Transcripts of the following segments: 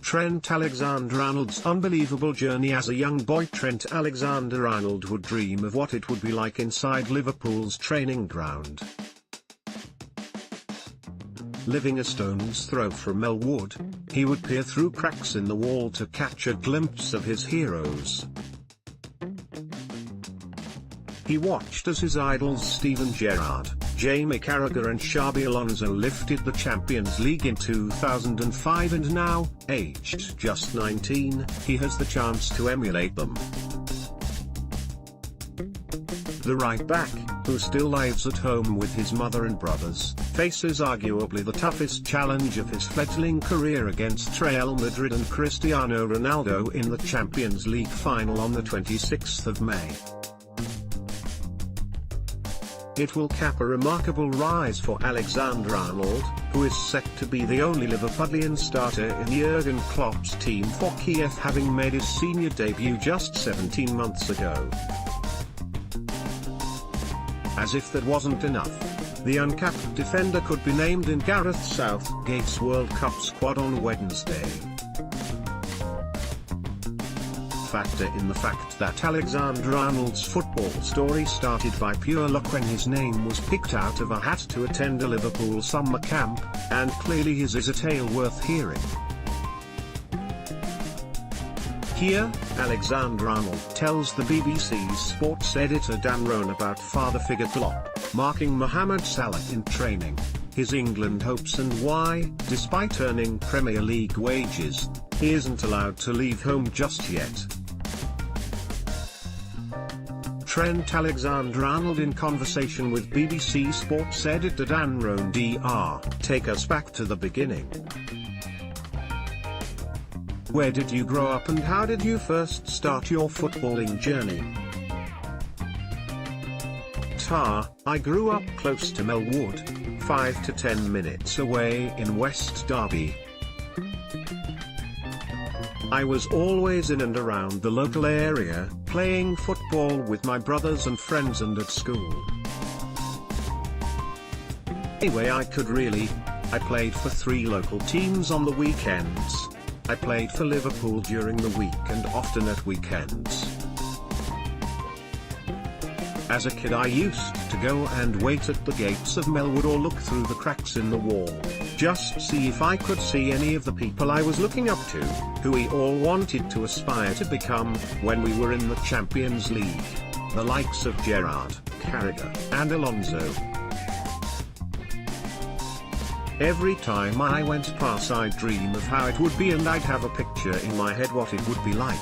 Trent Alexander-Arnold's unbelievable journey as a young boy. Trent Alexander-Arnold would dream of what it would be like inside Liverpool's training ground. Living a stone's throw from Melwood, he would peer through cracks in the wall to catch a glimpse of his heroes. He watched as his idols Steven Gerrard, Jamie Carragher and Xabi Alonso lifted the Champions League in 2005, and now, aged just 19, he has the chance to emulate them. The right-back, who still lives at home with his mother and brothers, faces arguably the toughest challenge of his fledgling career against Real Madrid and Cristiano Ronaldo in the Champions League final on the 26th of May. It will cap a remarkable rise for Alexander-Arnold, who is set to be the only Liverpudlian starter in Jurgen Klopp's team for Kiev, having made his senior debut just 17 months ago. As if that wasn't enough, the uncapped defender could be named in Gareth Southgate's World Cup squad on Wednesday. Factor in the fact that Alexander-Arnold's football story started by pure luck when his name was picked out of a hat to attend a Liverpool summer camp, and clearly his is a tale worth hearing. Here, Alexander-Arnold tells the BBC sports editor Dan Roan about father figure Klopp, marking Mohamed Salah in training, his England hopes, and why, despite earning Premier League wages, he isn't allowed to leave home just yet. Trent Alexander-Arnold in conversation with BBC Sports editor Dan Roan. Take us back to the beginning. Where did you grow up and how did you first start your footballing journey? I grew up close to Melwood, 5 to 10 minutes away in West Derby. I was always in and around the local area, playing football with my brothers and friends and at school. Anyway, I played for 3 local teams on the weekends. I played for Liverpool during the week and often at weekends. As a kid I used to go and wait at the gates of Melwood or look through the cracks in the wall, just see if I could see any of the people I was looking up to, who we all wanted to aspire to become, when we were in the Champions League. The likes of Gerrard, Carragher, and Alonso. Every time I went past I'd dream of how it would be, and I'd have a picture in my head what it would be like.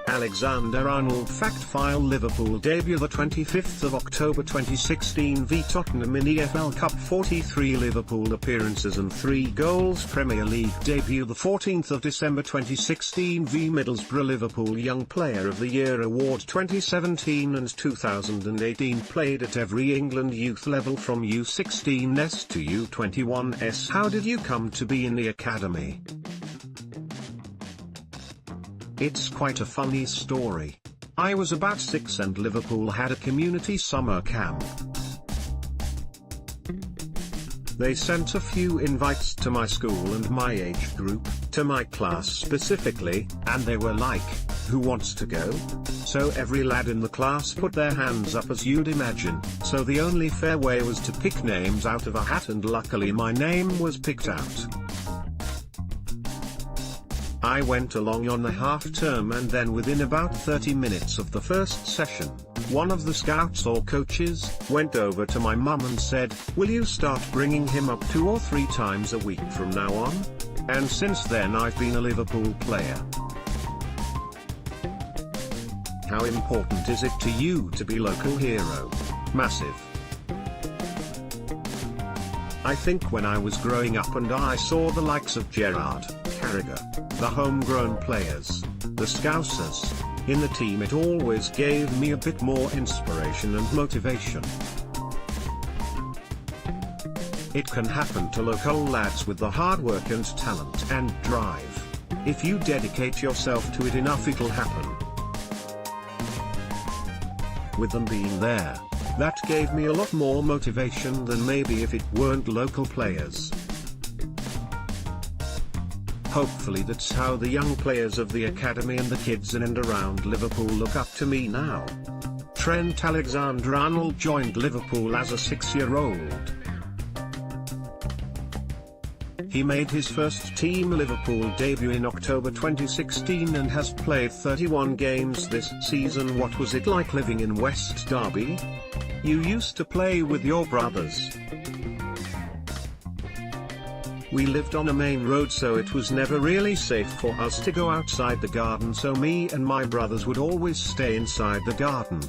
Alexander-Arnold Fact File: Liverpool debut the 25th of October 2016 v Tottenham in EFL Cup, 43 Liverpool appearances and 3 goals. Premier League debut the 14th of December 2016 v Middlesbrough. Liverpool Young Player of the Year Award 2017 and 2018, played at every England youth level from U16s to U21s. How did you come to be in the academy? It's quite a funny story. I was about 6 and Liverpool had a community summer camp. They sent a few invites to my school and my age group, to my class specifically, and they were like, "Who wants to go?" So every lad in the class put their hands up, as you'd imagine, so the only fair way was to pick names out of a hat, and luckily my name was picked out. I went along on the half-term, and then within about 30 minutes of the first session, one of the scouts or coaches went over to my mum and said, "Will you start bringing him up 2 or 3 times a week from now on?" And since then I've been a Liverpool player. How important is it to you to be local hero? Massive. I think when I was growing up and I saw the likes of Gerrard, Carragher, the homegrown players, the Scousers, in the team, it always gave me a bit more inspiration and motivation. It can happen to local lads with the hard work and talent and drive. If you dedicate yourself to it enough, it'll happen. With them being there, that gave me a lot more motivation than maybe if it weren't local players. Hopefully that's how the young players of the academy and the kids in and around Liverpool look up to me now. Trent Alexander-Arnold joined Liverpool as a 6-year-old. He made his first team Liverpool debut in October 2016 and has played 31 games this season. What was it like living in West Derby? You used to play with your brothers. We lived on a main road, so it was never really safe for us to go outside the garden, so me and my brothers would always stay inside the garden.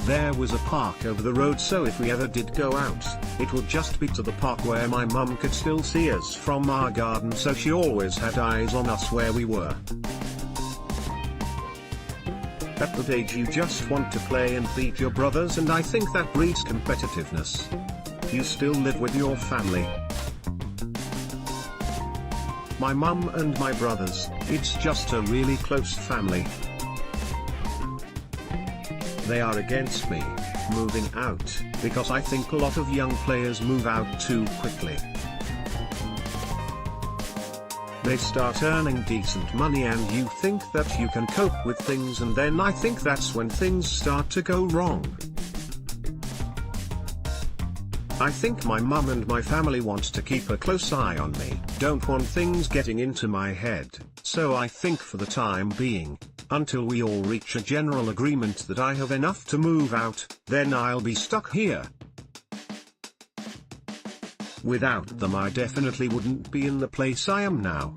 There was a park over the road, so if we ever did go out, it would just be to the park where my mum could still see us from our garden, so she always had eyes on us where we were. At that age you just want to play and beat your brothers, and I think that breeds competitiveness. You still live with your family. My mum and my brothers, it's just a really close family. They are against me moving out, because I think a lot of young players move out too quickly. They start earning decent money and you think that you can cope with things, and then I think that's when things start to go wrong. I think my mum and my family want to keep a close eye on me, don't want things getting into my head, so I think for the time being, until we all reach a general agreement that I have enough to move out, then I'll be stuck here. Without them I definitely wouldn't be in the place I am now.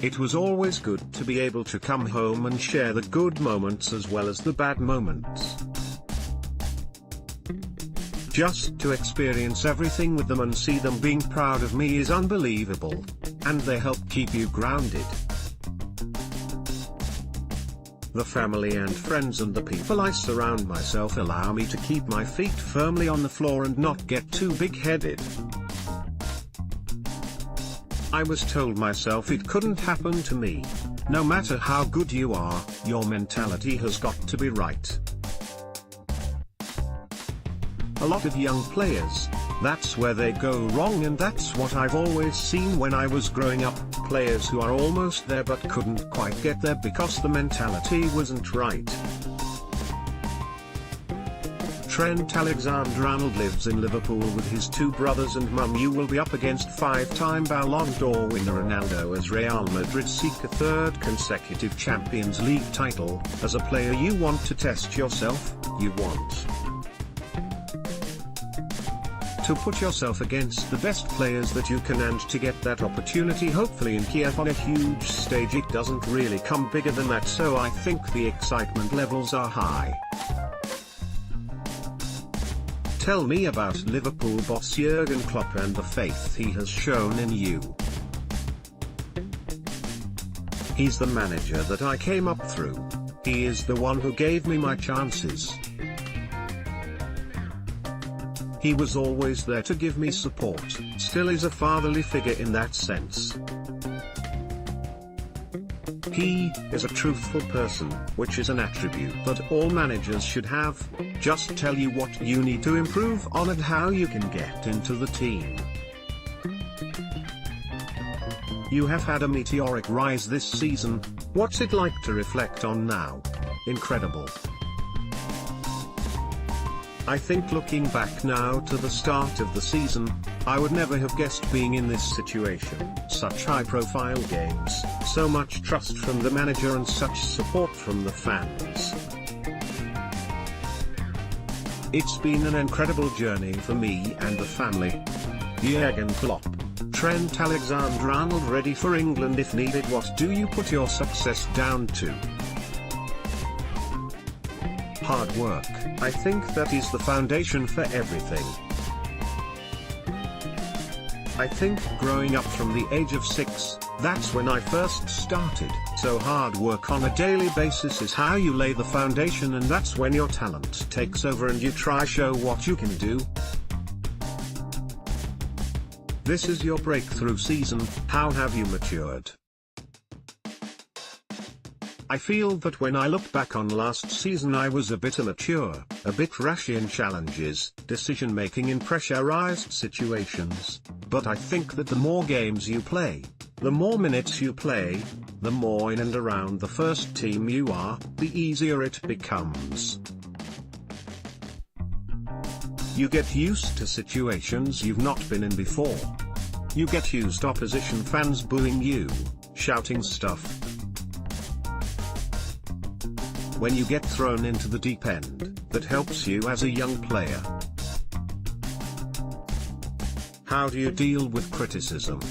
It was always good to be able to come home and share the good moments as well as the bad moments. Just to experience everything with them and see them being proud of me is unbelievable, and they help keep you grounded. The family and friends and the people I surround myself allow me to keep my feet firmly on the floor and not get too big-headed. I was told myself it couldn't happen to me. No matter how good you are, your mentality has got to be right. A lot of young players, that's where they go wrong, and that's what I've always seen when I was growing up, players who are almost there but couldn't quite get there because the mentality wasn't right. Trent Alexander-Arnold lives in Liverpool with his two brothers and mum. You will be up against 5-time Ballon d'Or winner Ronaldo as Real Madrid seek a third consecutive Champions League title. As a player you want to test yourself, you want to put yourself against the best players that you can, and to get that opportunity hopefully in Kiev on a huge stage. It doesn't really come bigger than that, so I think the excitement levels are high. Tell me about Liverpool boss Jurgen Klopp and the faith he has shown in you. He's the manager that I came up through. He is the one who gave me my chances. He was always there to give me support, still is a fatherly figure in that sense. He is a truthful person, which is an attribute that all managers should have. Just tell you what you need to improve on and how you can get into the team. You have had a meteoric rise this season. What's it like to reflect on now? Incredible. I think looking back now to the start of the season, I would never have guessed being in this situation. Such high-profile games, so much trust from the manager and such support from the fans. It's been an incredible journey for me and the family. Jurgen Klopp. Trent Alexander-Arnold ready for England if needed. What do you put your success down to? Hard work. I think that is the foundation for everything. I think growing up from the age of 6, that's when I first started. So hard work on a daily basis is how you lay the foundation, and that's when your talent takes over and you try show what you can do. This is your breakthrough season. How have you matured? I feel that when I look back on last season I was a bit immature, a bit rash in challenges, decision making in pressurized situations, but I think that the more games you play, the more minutes you play, the more in and around the first team you are, the easier it becomes. You get used to situations you've not been in before. You get used to opposition fans booing you, shouting stuff. When you get thrown into the deep end, that helps you as a young player. How do you deal with criticism?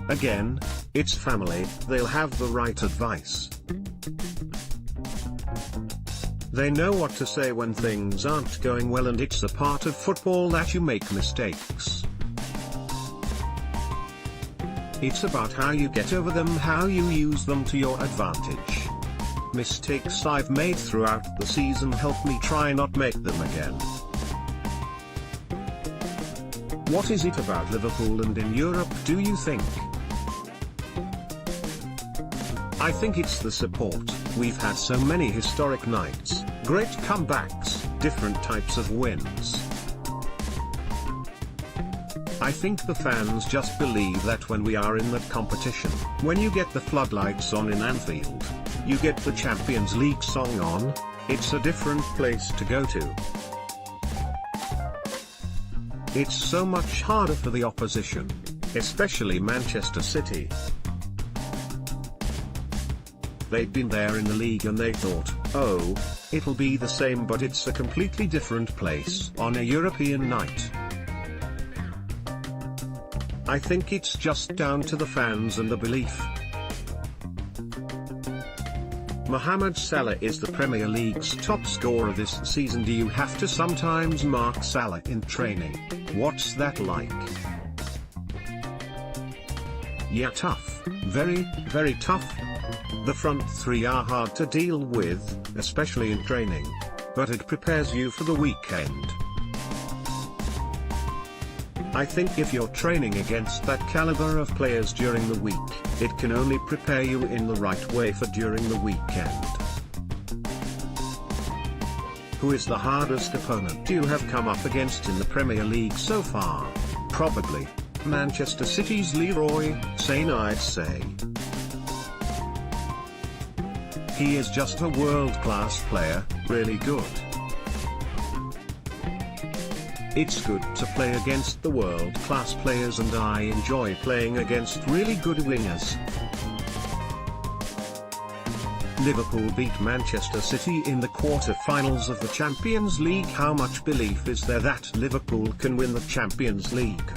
Again, it's family, they'll have the right advice. They know what to say when things aren't going well, and it's a part of football that you make mistakes. It's about how you get over them, how you use them to your advantage. Mistakes I've made throughout the season help me try not make them again. What is it about Liverpool and in Europe, do you think? I think it's the support. We've had so many historic nights, great comebacks, different types of wins. I think the fans just believe that when we are in that competition, when you get the floodlights on in Anfield, you get the Champions League song on, it's a different place to go to. It's so much harder for the opposition, especially Manchester City. They'd been there in the league and they thought, oh, it'll be the same, but it's a completely different place on a European night. I think it's just down to the fans and the belief. Mohamed Salah is the Premier League's top scorer this season. Do you have to sometimes mark Salah in training? What's that like? Yeah, tough. Very, very tough. The front three are hard to deal with, especially in training. But it prepares you for the weekend. I think if you're training against that caliber of players during the week, it can only prepare you in the right way for during the weekend. Who is the hardest opponent you have come up against in the Premier League so far? Probably Manchester City's Leroy Sane, I'd say. He is just a world-class player, really good. It's good to play against the world-class players, and I enjoy playing against really good wingers. Liverpool beat Manchester City in the quarter-finals of the Champions League. How much belief is there that Liverpool can win the Champions League?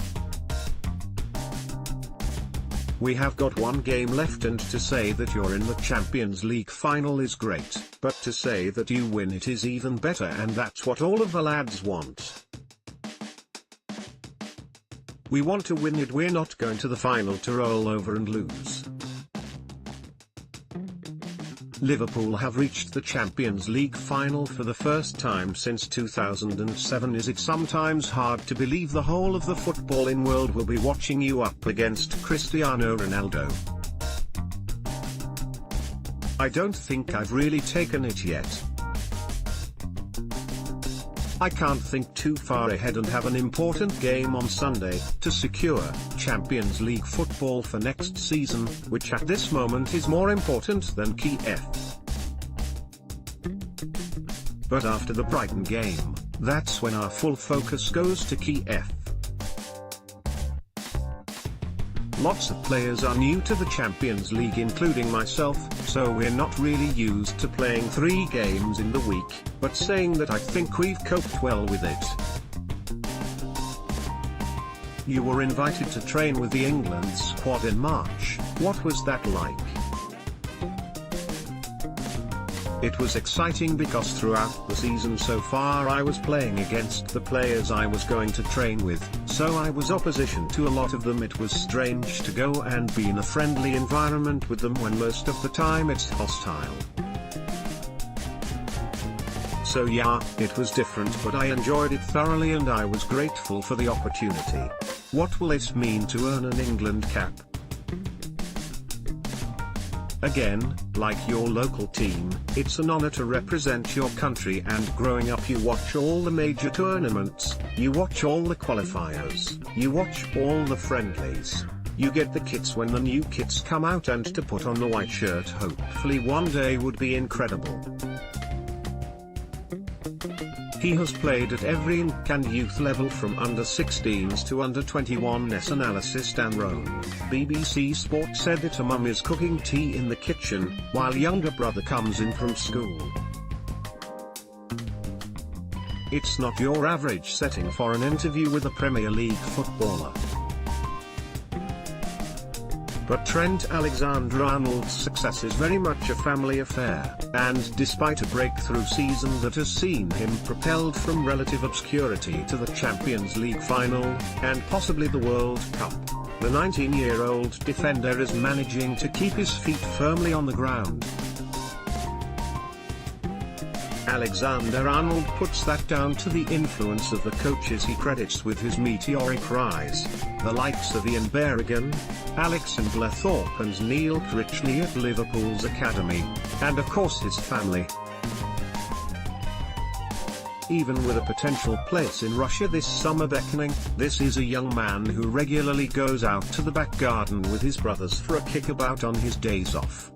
We have got one game left, and to say that you're in the Champions League final is great, but to say that you win it is even better, and that's what all of the lads want. We want to win it, we're not going to the final to roll over and lose. Liverpool have reached the Champions League final for the first time since 2007. Is it sometimes hard to believe the whole of the footballing world will be watching you up against Cristiano Ronaldo? I don't think I've really taken it yet. I can't think too far ahead and have an important game on Sunday to secure Champions League football for next season, which at this moment is more important than Kiev. But after the Brighton game, that's when our full focus goes to Kiev. Lots of players are new to the Champions League, including myself, so we're not really used to playing 3 games in the week, but saying that, I think we've coped well with it. You were invited to train with the England squad in March. What was that like? It was exciting because throughout the season so far I was playing against the players I was going to train with, so I was opposition to a lot of them. It was strange to go and be in a friendly environment with them when most of the time it's hostile. So yeah, it was different, but I enjoyed it thoroughly and I was grateful for the opportunity. What will it mean to earn an England cap? Again, like your local team, it's an honor to represent your country, and growing up you watch all the major tournaments, you watch all the qualifiers, you watch all the friendlies. You get the kits when the new kits come out, and to put on the white shirt hopefully one day would be incredible. He has played at every INC and youth level from under-16s to under-21s. Analysis Dan Roan, BBC Sport, said that a mum is cooking tea in the kitchen, while younger brother comes in from school. It's not your average setting for an interview with a Premier League footballer. But Trent Alexander-Arnold's success is very much a family affair, and despite a breakthrough season that has seen him propelled from relative obscurity to the Champions League final, and possibly the World Cup, the 19-year-old defender is managing to keep his feet firmly on the ground. Alexander-Arnold puts that down to the influence of the coaches he credits with his meteoric rise, the likes of Ian Berrigan, Alexander Thorpe and Neil Critchley at Liverpool's academy, and of course his family. Even with a potential place in Russia this summer beckoning, this is a young man who regularly goes out to the back garden with his brothers for a kickabout on his days off.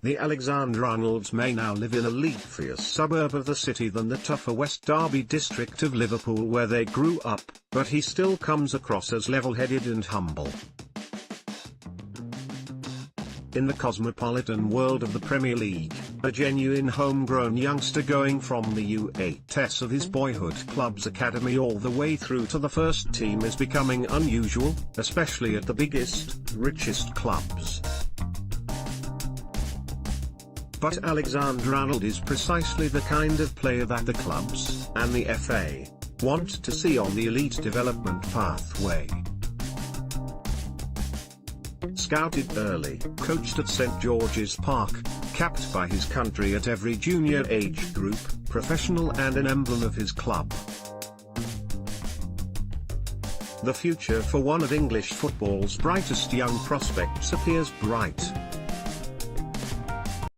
The Alexander-Arnolds may now live in a leafier suburb of the city than the tougher West Derby district of Liverpool where they grew up, but he still comes across as level-headed and humble. In the cosmopolitan world of the Premier League, a genuine homegrown youngster going from the U8s of his boyhood club's academy all the way through to the first team is becoming unusual, especially at the biggest, richest clubs. But Alexander-Arnold is precisely the kind of player that the clubs, and the FA, want to see on the elite development pathway. Scouted early, coached at St George's Park, capped by his country at every junior age group, professional and an emblem of his club. The future for one of English football's brightest young prospects appears bright.